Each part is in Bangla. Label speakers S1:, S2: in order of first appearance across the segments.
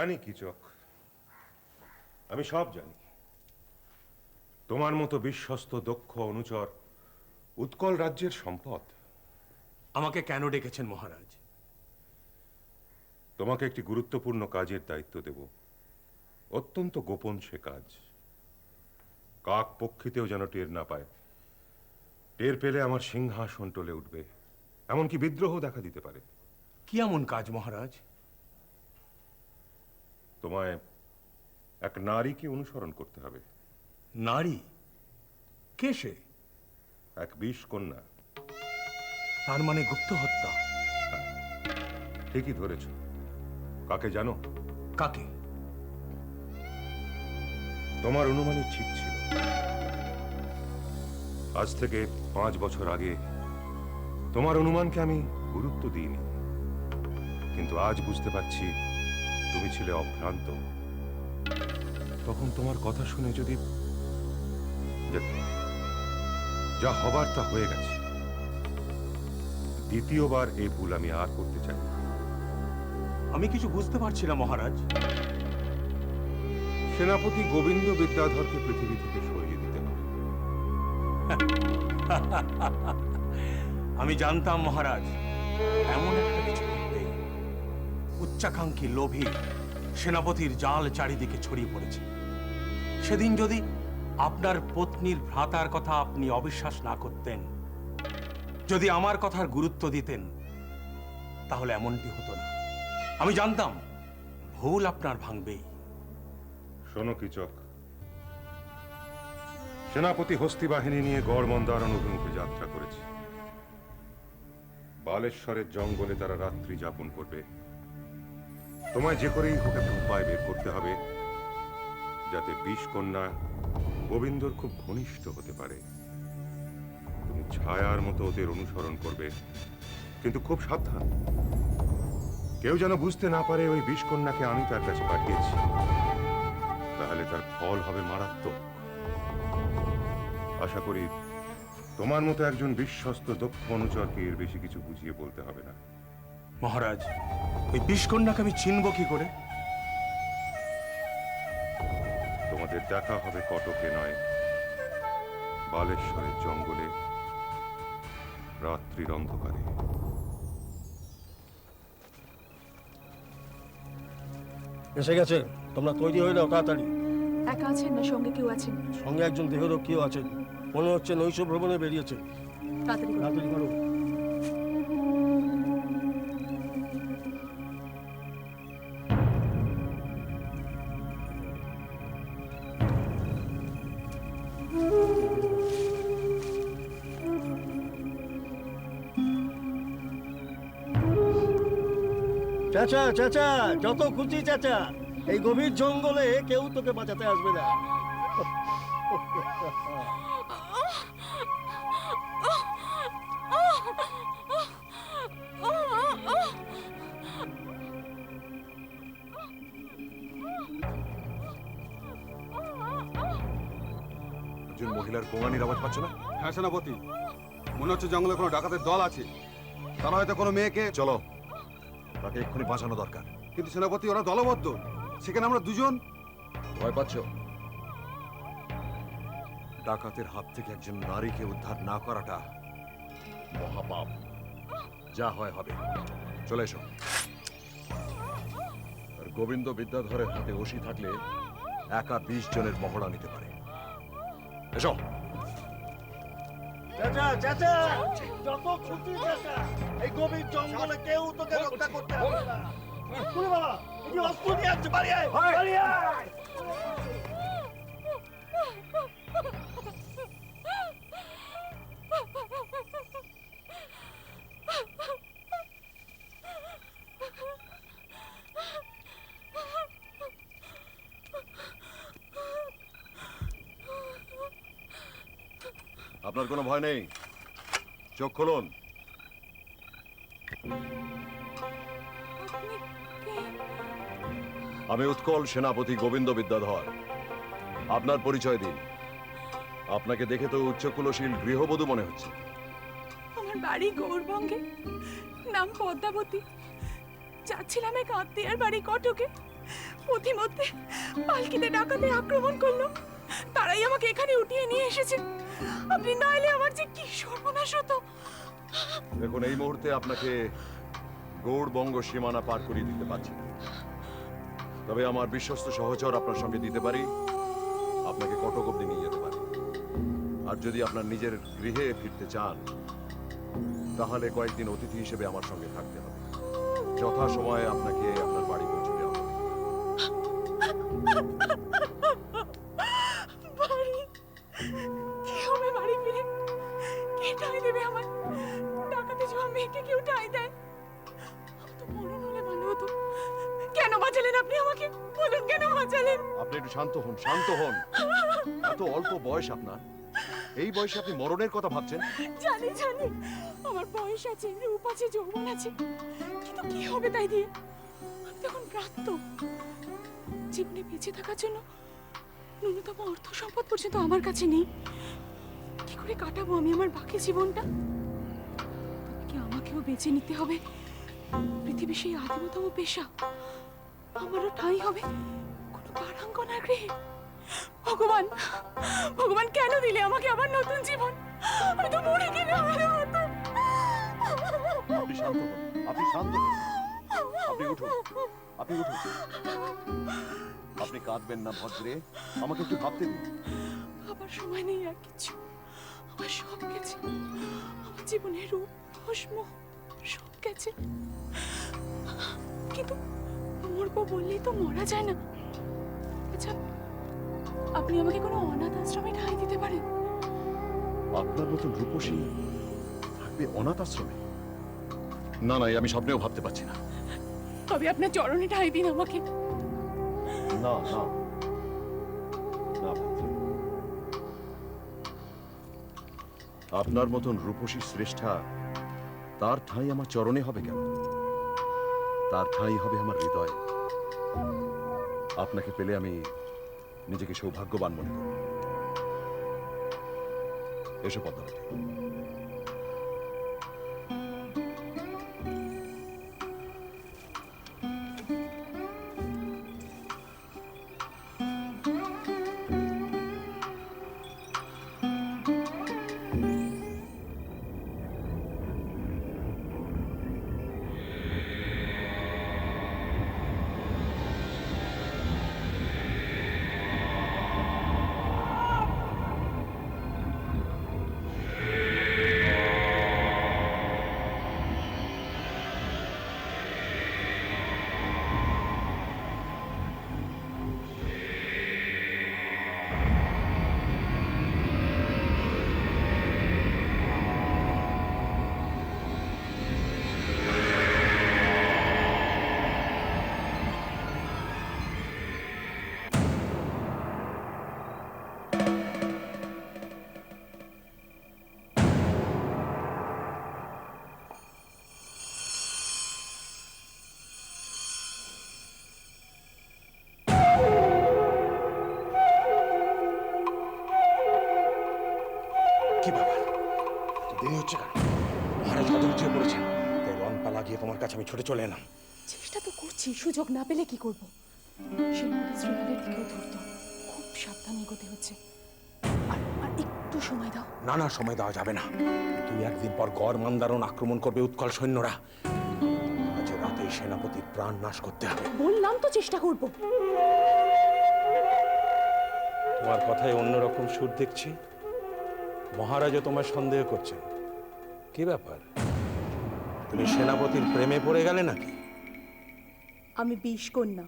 S1: জানি কিচক, আমি সব জানি। তোমার মতো বিশ্বস্ত দক্ষ অনুচর উৎকল রাজ্যের সম্পদ।
S2: আমাকে কেন ডেকেছেন মহারাজ?
S1: তোমাকে একটি গুরুত্বপূর্ণ কাজের দায়িত্ব দেব। অত্যন্ত গোপন সে কাজ, কাক পক্ষীতেও যেন টের না পায়। টের পেলে আমার সিংহাসন টলে উঠবে, এমনকি বিদ্রোহ দেখা দিতে পারে।
S2: কি এমন কাজ মহারাজ?
S1: তোমায় এক নারীকে অনুসরণ করতে হবে।
S2: নারী? কে সে?
S1: এক বিষ কন্যা।
S2: তার মানে গুপ্ত হত্যা?
S1: ঠিকই ধরেছ। কাকে জানো?
S2: কাকে?
S1: তোমার অনুমানই ঠিক ছিল। আজ থেকে 5 বছর আগে তোমার অনুমানকে আমি গুরুত্ব দিইনি, কিন্তু আজ বুঝতে পারছি তুমি ছিলে অভ্রান্ত। তখন তোমার কথা শুনে যদি যা হবার তা হয়ে গেছে। দ্বিতীয়বার এই ভুল আমি আর করতে চাই না।
S2: আমি কিছু বুঝতে পারছি না মহারাজ।
S1: সেনাপতি গোবিন্দ বিদ্যাধরকে পৃথিবী থেকে সরিয়ে দিতে হবে।
S2: আমি জানতাম মহারাজ এমন একটা কিছু ঘটবে। উচ্চাকাঙ্ক্ষী লোভী সেনাপতির জাল চারিদিকে ছড়িয়ে পড়েছে। সেদিন যদি আপনার পত্নীর ভ্রাতার কথা আপনি অবিশ্বাস না করতেন, যদি আমার কথার গুরুত্ব দিতেন, তাহলে এমনটি হতো না। আমি জানতাম ভুল আপনার ভাঙবেই।
S1: শোনো কিচক, সেনাপতি হস্তি বাহিনী নিয়ে গড় মন্দারণ অভিমুখে যাত্রা করেছে। বালেশ্বরের জঙ্গলে তারা রাত্রি যাপন করবে। তোমায় যে করেই হোক একটা উপায় বের করতে হবে, যাতে বিষ কন্যা গোবিন্দর খুব ঘনিষ্ঠ হতে পারে। তুমি ছায়ার মতো ওদের অনুসরণ করবে, কিন্তু খুব সাবধান। কেউ যেন বুঝতে না পারে ওই বিষ কন্যাকে আমি তার কাছে পাঠিয়েছি, তাহলে তার ফল হবে মারাত্মক। আশা করি তোমার মতো একজন বিশ্বস্ত দক্ষ অনুচরকে এর বেশি কিছু বুঝিয়ে বলতে হবে না।
S2: মহারাজ, ওই বিষকন্যাকে আমি চিনব কি করে?
S1: তোমাদের দেখা হবে কটকে নয়, বালেশ্বরের জঙ্গলে, রাত্রির অন্ধকারে।
S3: এসে গেছে, তোমরা তৈরি হয়ে নাও তাড়াতাড়ি।
S4: একা আছেন না সঙ্গে কেউ আছেন?
S3: সঙ্গে একজন দেহরক্ষীও আছেন, মনে হচ্ছে নৈশ ভ্রমণে বেরিয়েছে।
S4: তাড়াতাড়ি করুন।
S3: তাড়াতাড়ি করো। চাচা চাচা, যত খুশি চাচা, এই গভীর জঙ্গলে কেউ তোকে বাঁচাতে আসবে না।
S5: একজন মহিলার গোঙানির আওয়াজ পাচ্ছ না?
S6: হ্যাঁ সেনাপতি, মনে হচ্ছে জঙ্গলে কোনো ডাকাতের দল আছে। তারা হয়তো কোনো মেয়েকে।
S5: চলো, তাকে এক্ষুনি বাঁচানো দরকার।
S6: কিন্তু সেনাপতি, ওরা দলবদ্ধ, সেখানে আমরা দুজন।
S5: ভয় পাচ্ছ? ডাকাতের হাত থেকে একজন নারীকে উদ্ধার না করাটা মহাপাপ। যা হয় হবে, চলে এসো। আর গোবিন্দ বিদ্যাধরের হাতে ওসি থাকলে একা 20 জনের মহড়া নিতে পারে। এসো।
S3: চাচা চাচা, যত খুশি চাচা, এই গভীর জঙ্গলে কেউ তোকে রক্ষা করতে আসবে না। শুনে বাবা, এই যে অস্ত্র নিয়ে আসছে, বাড়ি আয়, বাড়ি আয়।
S5: আপনার কোনো ভয় নেই, চোখ খুলুন। আমি উৎকল সেনাপতি গোবিন্দ বিদ্যাধর। আপনার পরিচয় দিন। আপনাকে দেখে তো উচ্চকুলশীল গৃহবধূ মনে হচ্ছে।
S4: আমার বাড়ি গৌরবঙ্গে, নাম পদ্মাবতী। যাচ্ছিলাম এক আত্মীয়ার বাড়ি কটকে। পথিমধ্যে পালকিতে ডাকাতে আক্রমণ করলো, তারাই আমাকে এখানে উঠিয়ে নিয়ে এসেছে। আপনি না এলে আমার যে কি সর্বনাশ হতো।
S5: দেখুন, এই মুহূর্তে আপনাকে গৌড়বঙ্গ সীমানা পার করিয়ে দিতে পারছি না। তবে আমার বিশ্বস্ত সহচর আপনার সঙ্গে দিতে পারি, আপনাকে কটক অব্দি নিয়ে যেতে পারি। আর যদি আপনার নিজের গৃহে ফিরতে চান, তাহলে কয়েকদিন অতিথি হিসেবে আমার সঙ্গে থাকতে হবে। যথাসময়ে আপনাকে আপনার বাড়ি পৌঁছে দেওয়া হবে।
S4: বাড়ি? কি হবে বাড়ি ফিরে? কে ঠাঁই দেবে আমার? ডাকাতে যাওয়া মেয়েকে কেউ ঠাঁই দেয়? আমি তো মরণ হলে ভালো হতো। কেন বাঁচালেন আপনি আমাকে? বলুন কেন বাঁচালেন?
S5: আপনি একটু শান্ত হন, শান্ত হন। এত অল্প বয়স আপনার, এই বয়সে আপনি মরণের কথা ভাবছেন?
S4: জানি জানি, আমার বয়স আছে, রূপ আছে, যৌবন আছে, কিন্তু কি হবে তাই দিয়ে? আমি তখন প্রাপ্ত। জীবনে বেঁচে থাকার জন্য ন্যূনতম অর্থ সম্পদ পর্যন্ত আমার কাছে নেই। কি করে কাটাবো আমি আমার বাকি জীবনটা? তবে কি আমাকেও বেঁচে নিতে হবে পৃথিবীর সেই আদিমতম পেশা? আমারও ঠাঁই হবে কোনো পারাঙ্গনার গৃহে? ভগবান, ভগবান কেন দিলে আমাকে আবার নতুন জীবন? আমি তো মরে গেলে ভালো হতো।
S5: আপনি শান্ত হন, আপনি শান্ত হন। আপনি উঠুন, আপনি উঠুন। আপনি কাঁদবেন না ভদ্রে, আমাকে একটু ভাবতে দিন।
S4: আবার সময় নেই আর কিছু। আমার সব গেছে, আমার জীবনের রূপ, ভস্ম সব গেছে। কিন্তু মরবো বললেই তো মরা যায় না। আচ্ছা, আপনি আমাকে কোনো অনাথ আশ্রমে ঠাঁই দিতে পারেন?
S5: আপনার মতন রূপসী থাকবে অনাথ আশ্রমে? না না, আমি স্বপ্নেও ভাবতে পারছি না।
S4: তবে আপনার চরণে ঠাঁই দিন আমাকে।
S5: না না না ভদ্রে। আপনার মতন রূপসী শ্রেষ্ঠা, তার ঠাঁই আমার চরণে হবে কেন? তার ঠাঁই হবে আমার হৃদয়ে। আপনাকে পেলে আমি নিজেকে সৌভাগ্যবান মনে করি। এসো পদ্মাবতী।
S2: কি ব্যাপার? দেরি হচ্ছে কেন? মহারাজ কত উঠিয়ে পড়েছেন, তাই রং পা লাগিয়ে তোমার কাছে আমি ছুটে চলে এলাম।
S4: চেষ্টা তো করছি, সুযোগ না পেলে কি করব? সেনাপতি শ্রীমানের দিকেও ধরতো, খুব সাবধানে এগোতে হচ্ছে। আর আর একটু সময় দাও।
S2: না না, সময় দেওয়া যাবে না। 2-1 দিন পর গড় মন্দারণ আক্রমণ করবে উৎকল সৈন্যরা। আজ রাতেই সেনাপতির প্রাণ নাশ করতে হবে।
S4: বললাম তো চেষ্টা করব।
S2: তোমার কথায় অন্যরকম সুর দেখছি। মহারাজও তোমার সন্দেহ করছেন। কি ব্যাপার? তুমি সেনাপতির প্রেমে পড়ে গেলে নাকি?
S4: আমি বিষকন্যা,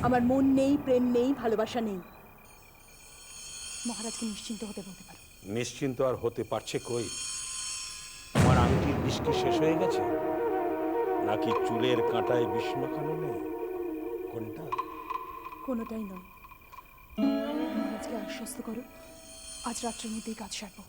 S4: আমার মন নেই, প্রেম নেই, ভালোবাসা নেই। মহারাজকে নিশ্চিন্ত হতে বলতে পারো।
S2: নিশ্চিন্ত আর হতে পারছে কই? তোমার আংটির বিষ কি শেষ হয়ে গেছে, নাকি চুলের কাঁটায় বিষ মাখানো নেই? কোনটা?
S4: কোনোটাই নয়। মহারাজকে আশ্বস্ত করো, আজ রাত্রের মধ্যেই কাজ সারবো।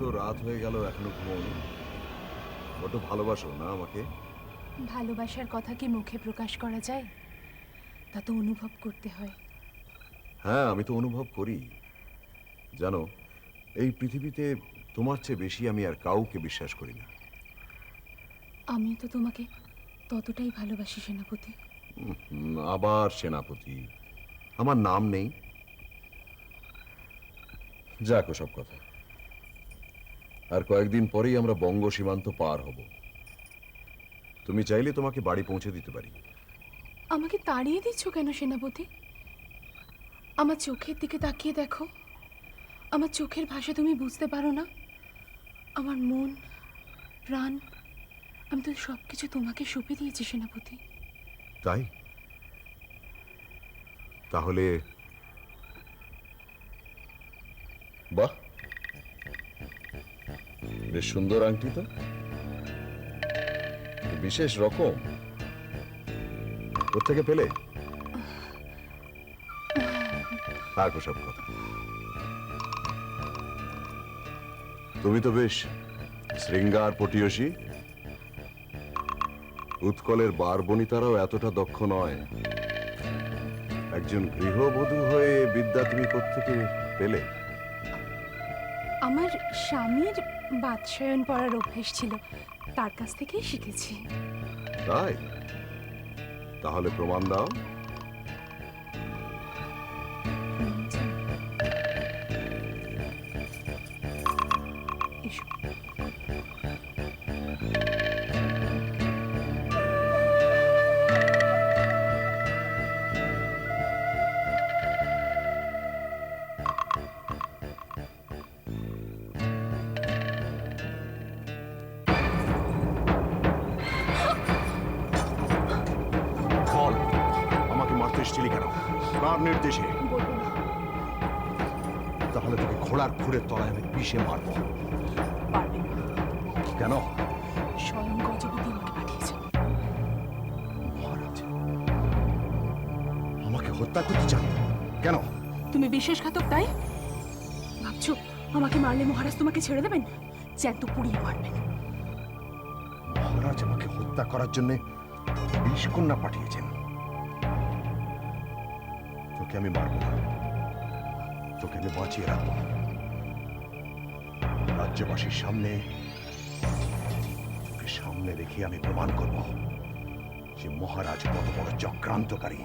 S5: এত রাত হয়ে গেল এখনো ঘুমোনি? বড্ড ভালোবাসো না আমাকে?
S4: ভালোবাসার কথা কি মুখে প্রকাশ করা যায়? তা তো অনুভব করতে হয়।
S5: হ্যাঁ, আমি তো অনুভব করি। জানো, এই পৃথিবীতে তোমার চেয়ে বেশি আমি আর কাউকে বিশ্বাস করি না।
S4: আমি তো তোমাকে ততটাই ভালোবাসি সেনাপতি।
S5: আবার সেনাপতি? আমার নাম নেই। যাক সব কথা। আর কয়েকদিন পরেই আমরা বঙ্গ সীমান্ত পার হব। তুমি চাইলে তোমাকে বাড়ি পৌঁছে দিতে পারি।
S4: আমাকে তাড়িয়ে দিচ্ছ কেন সেনাপতি? আমার চোখের দিকে তাকিয়ে দেখো। আমার চোখের ভাষা তুমি বুঝতে পারো না? আমার মন, প্রাণ, আমি তো সবকিছু তোমাকে সঁপে দিয়েছি সেনাপতি।
S5: তাই? তাহলে বাহ, বেশ সুন্দর আংটি তো, বিশেষ রকম। কোত্থেকে পেলে? থাকো সব কথা। তুমি তো বেশ শৃঙ্গার পটিয়সী। উৎকলের বার বনিতারাও এতটা দক্ষ নয়। একজন গৃহবধূ হয়ে বিদ্যা তুমি কোত্থেকে পেলে?
S4: আমার স্বামীর বাদশায়ন পড়ার অভ্যেস ছিল, তার কাছ থেকেই শিখেছি।
S5: তাই? তাহলে প্রমাণ দাও।
S4: এসো।
S5: বল, আমাকে মারতে এসেছিলি কেন? কার নির্দেশে?
S4: বলবো না।
S5: তাহলে তোকে ঘোড়ার খুঁড়ের তলায় আমি পিষে মারবো।
S4: পারবে না।
S5: কেন?
S4: স্বয়ং গজপতি আমাকে পাঠিয়েছে।
S5: মহারাজ আমাকে হত্যা করতে চান? কেন?
S4: তুমি বিশ্বাসঘাতক তাই ভাবছো? আমাকে মারলে মহারাজ তোমাকে ছেড়ে দেবেন? জ্যান্ত পুড়িয়ে মারবেন।
S5: মহারাজ আমাকে হত্যা করার জন্য বিষকন্যা পাঠিয়েছেন। তোকে আমি মারব না, তোকে আমি বাঁচিয়ে রাখবো। রাজ্যবাসীর সামনে তোকে সামনে রেখে আমি প্রমাণ করব যে মহারাজ কত বড় চক্রান্তকারী।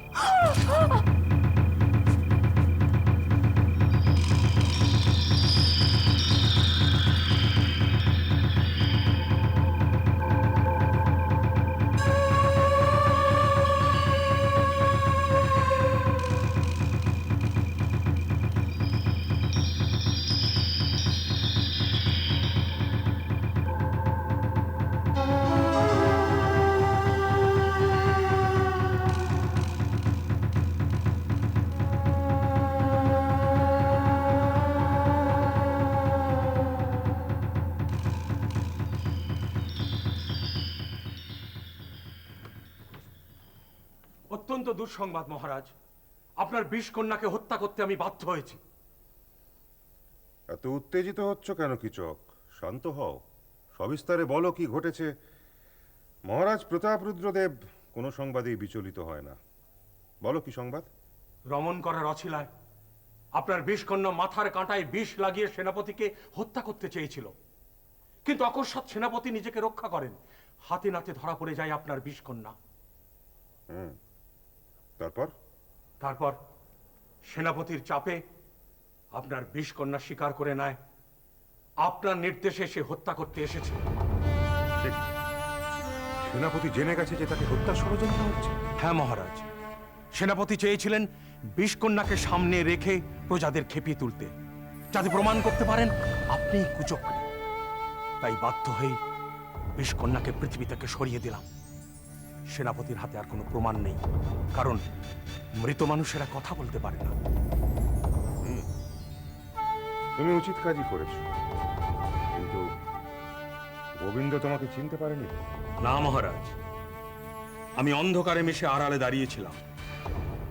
S2: অত্যন্ত দুঃসংবাদ মহারাজ, আপনার বিষ কন্যাকে হত্যা করতে আমি বাধ্য হয়েছি।
S1: এত উত্তেজিত হচ্ছ কেন কিচক? শান্ত হও, সবিস্তারে বলো কি ঘটেছে। মহারাজ প্রতাপরুদ্রদেব কোনো সংবাদেই বিচলিত হয় না। বলো কি সংবাদ?
S2: রমণ করার অছিলায় আপনার বিষ কন্যা মাথার কাঁটায় বিষ লাগিয়ে সেনাপতিকে হত্যা করতে চেয়েছিল, কিন্তু অকস্মাৎ সেনাপতি নিজেকে রক্ষা করেন। হাতে নাতে ধরা পড়ে যায় আপনার বিষ কন্যা।
S1: তারপর?
S2: তারপর সেনাপতির চাপে আপনার বিষ কন্যা স্বীকার করে নেয় আপনার নির্দেশে সে হত্যা করতে এসেছে।
S1: সেনাপতি জেনে গেছে যে তাকে হত্যা ষড়যন্ত্র হচ্ছে?
S2: হ্যাঁ মহারাজ, সেনাপতি চেয়েছিলেন বিষ কন্যাকে সামনে রেখে প্রজাদের খেপিয়ে তুলতে, যাতে প্রমাণ করতে পারেন আপনি কুচক্রী। তাই বাধ্য হয়ে বিষ কন্যাকে পৃথিবী থেকে সরিয়ে দিলাম। সেনাপতির হাতে আর কোনো প্রমাণ নেই, কারণ মৃত মানুষেরা কথা বলতে পারে না।
S1: তুমি উচিত কাজই করেছো, কিন্তু গোবিন্দ তোমাকে চিনতে পারেনি?
S2: না মহারাজ, আমি অন্ধকারে মিশে আড়ালে দাঁড়িয়েছিলাম।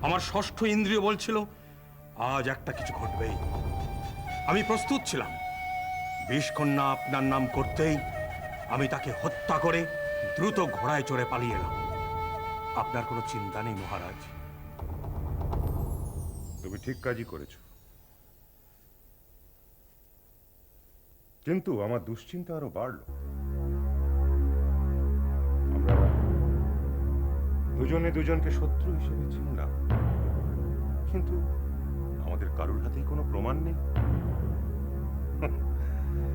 S2: আমার ষষ্ঠ ইন্দ্রিয় বলছিল আজ একটা কিছু ঘটবেই। আমি প্রস্তুত ছিলাম। বিষকন্যা আপনার নাম করতেই আমি তাকে হত্যা করে দ্রুত ঘোড়ায় চড়ে পালিয়ে এলাম। আপনার কোনো চিন্তা নেই মহারাজ।
S1: তুমি ঠিক কাজই করেছো, কিন্তু আমার দুশ্চিন্তা আরো বাড়লো। আমরা দুজনে দুজনকে শত্রু হিসেবে চিনলাম, কিন্তু আমাদের কারোর হাতেই কোনো প্রমাণ নেই।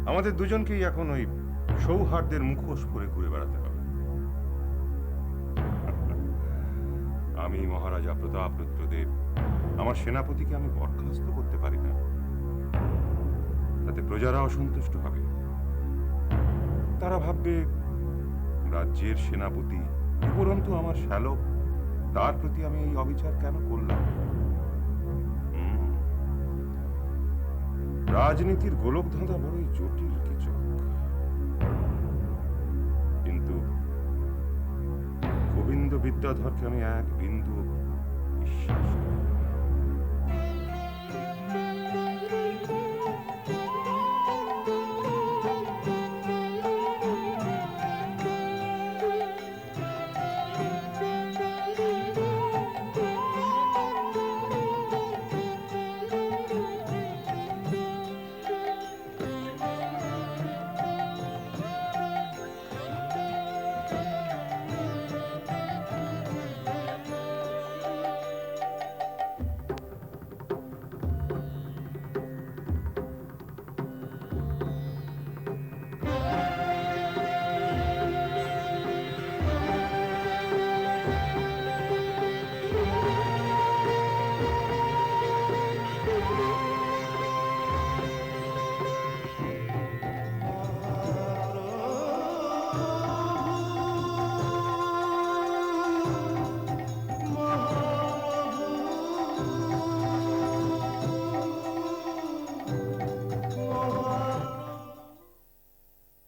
S1: আমাদের দুজনকেই এখন ওই সৌহার্দ্যের মুখোশ পরে ঘুরে বেড়াতে হবে। আমি মহারাজা প্রতাপ রুদ্রদেব আমার সেনাপতিকে আমি বরখাস্ত করতে পারি না, তাতে প্রজারা অসন্তুষ্ট হবে। তারা ভাববে রাজ্যের সেনাপতি, উপরন্তু আমার শ্যালক, তার প্রতি আমি এই অবিচার কেন করলাম? রাজনীতির গোলকধাঁধা বড়ই জটিল কিছু, কিন্তু গোবিন্দ বিদ্যাধরকে আমি এক বিন্দু বিশ্বাস করি।